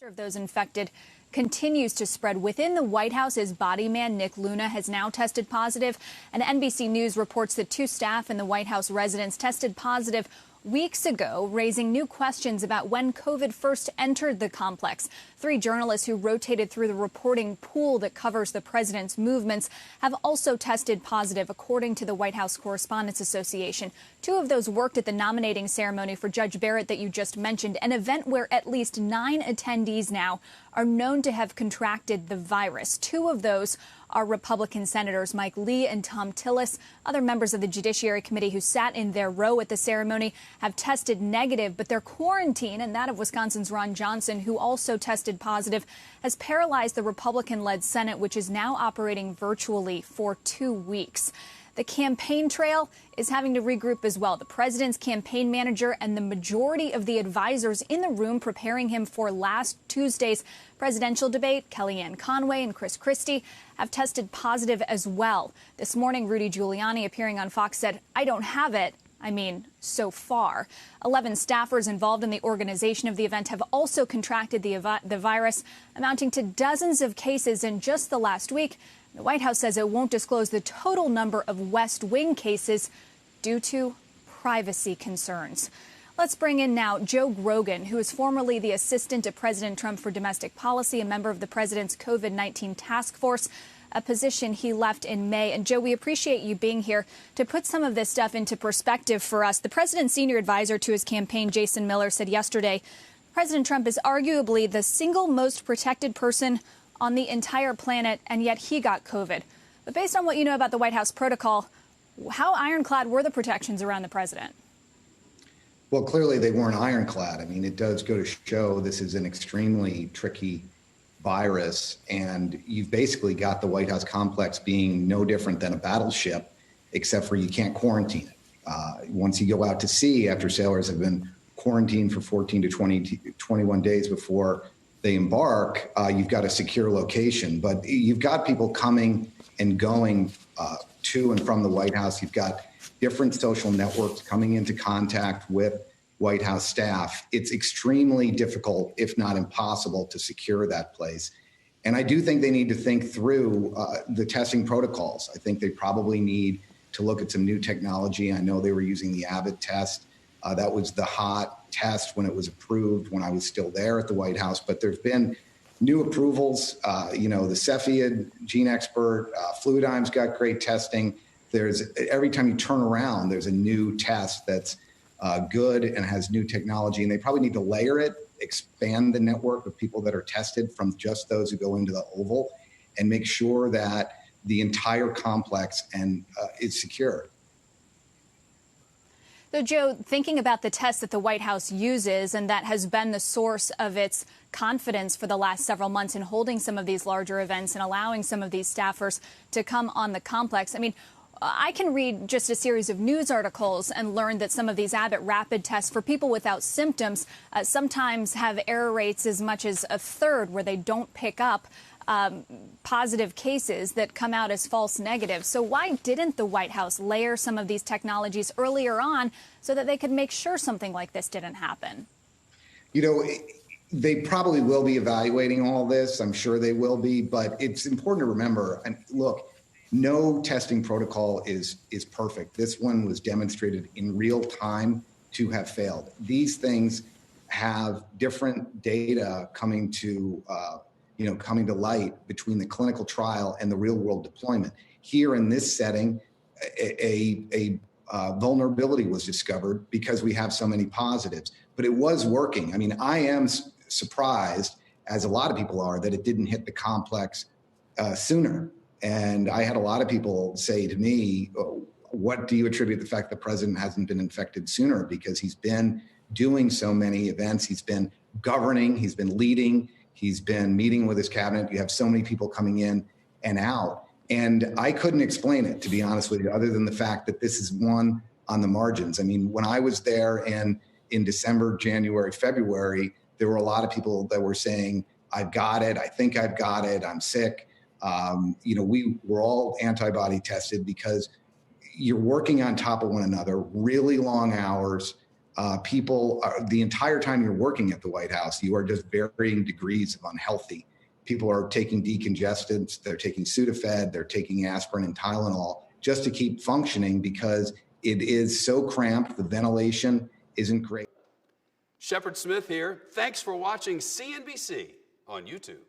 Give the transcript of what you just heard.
Of those infected continues to spread within the White House. His body man, Nick Luna, has now tested positive. And NBC News reports that 2 staff in the White House residence tested positive weeks ago, raising new questions about when COVID first entered the complex. 3 journalists who rotated through the reporting pool that covers the president's movements have also tested positive, according to the White House Correspondents Association. 2 of those worked at the nominating ceremony for Judge Barrett that you just mentioned, an event where at least 9 attendees now are known to have contracted the virus. 2 of those are Republican Senators Mike Lee and Tom Tillis. Other members of the Judiciary Committee who sat in their row at the ceremony have tested negative, but their quarantine and that of Wisconsin's Ron Johnson, who also tested positive, has paralyzed the Republican-led Senate, which is now operating virtually for 2 weeks. The campaign trail is having to regroup as well. The president's campaign manager and the majority of the advisors in the room preparing him for last Tuesday's presidential debate, Kellyanne Conway and Chris Christie, have tested positive as well. This morning, Rudy Giuliani, appearing on Fox, said, "I don't have it. I mean, so far." 11 staffers involved in the organization of the event have also contracted the virus, amounting to dozens of cases in just the last week. The White House says it won't disclose the total number of West Wing cases due to privacy concerns. Let's bring in now Joe Grogan, who is formerly the assistant to President Trump for domestic policy, a member of the president's COVID-19 task force, a position he left in May. And Joe, we appreciate you being here to put some of this stuff into perspective for us. The president's senior advisor to his campaign, Jason Miller, said yesterday, President Trump is arguably the single most protected person on the entire planet, and yet he got COVID. But based on what you know about the White House protocol, how ironclad were the protections around the president? Well, clearly they weren't ironclad. I mean, it does go to show this is an extremely tricky virus, and you've basically got the White House complex being no different than a battleship, except for you can't quarantine it. Once you go out to sea, after sailors have been quarantined for 14 to 21 days before they embark, you've got a secure location. But you've got people coming and going to and from the White House. You've got different social networks coming into contact with White House staff. It's extremely difficult, if not impossible, to secure that place. And I do think they need to think through the testing protocols. I think they probably need to look at some new technology. I know they were using the Abbott test. That was the hot test when it was approved, when I was still there at the White House. But there's been new approvals. The Cepheid gene expert, Fluidigm's got great testing. Every time you turn around, there's a new test that's good and has new technology. And they probably need to layer it, expand the network of people that are tested from just those who go into the Oval, and make sure that the entire complex is secure. So, Joe, thinking about the test that the White House uses and that has been the source of its confidence for the last several months in holding some of these larger events and allowing some of these staffers to come on the complex. I mean, I can read just a series of news articles and learn that some of these Abbott rapid tests for people without symptoms sometimes have error rates as much as a third, where they don't pick up positive cases that come out as false negatives. So why didn't the White House layer some of these technologies earlier on so that they could make sure something like this didn't happen? They probably will be evaluating all this. I'm sure they will be. But it's important to remember, and look, no testing protocol is perfect. This one was demonstrated in real time to have failed. These things have different data coming to light between the clinical trial and the real world deployment. Here in this setting, a vulnerability was discovered because we have so many positives, but it was working. I mean, I am surprised, as a lot of people are, that it didn't hit the complex sooner. And I had a lot of people say to me, what do you attribute the fact the president hasn't been infected sooner? Because he's been doing so many events. He's been governing, he's been leading, he's been meeting with his cabinet. You have so many people coming in and out. And I couldn't explain it, to be honest with you, other than the fact that this is one on the margins. I mean, when I was there in December, January, February, there were a lot of people that were saying, I've got it, I think I've got it, I'm sick. We were all antibody tested because you're working on top of one another, really long hours. People are, the entire time you're working at the White House, you are just varying degrees of unhealthy. People are taking decongestants, they're taking Sudafed, they're taking aspirin and Tylenol just to keep functioning because it is so cramped. The ventilation isn't great. Shepard Smith here. Thanks for watching CNBC on YouTube.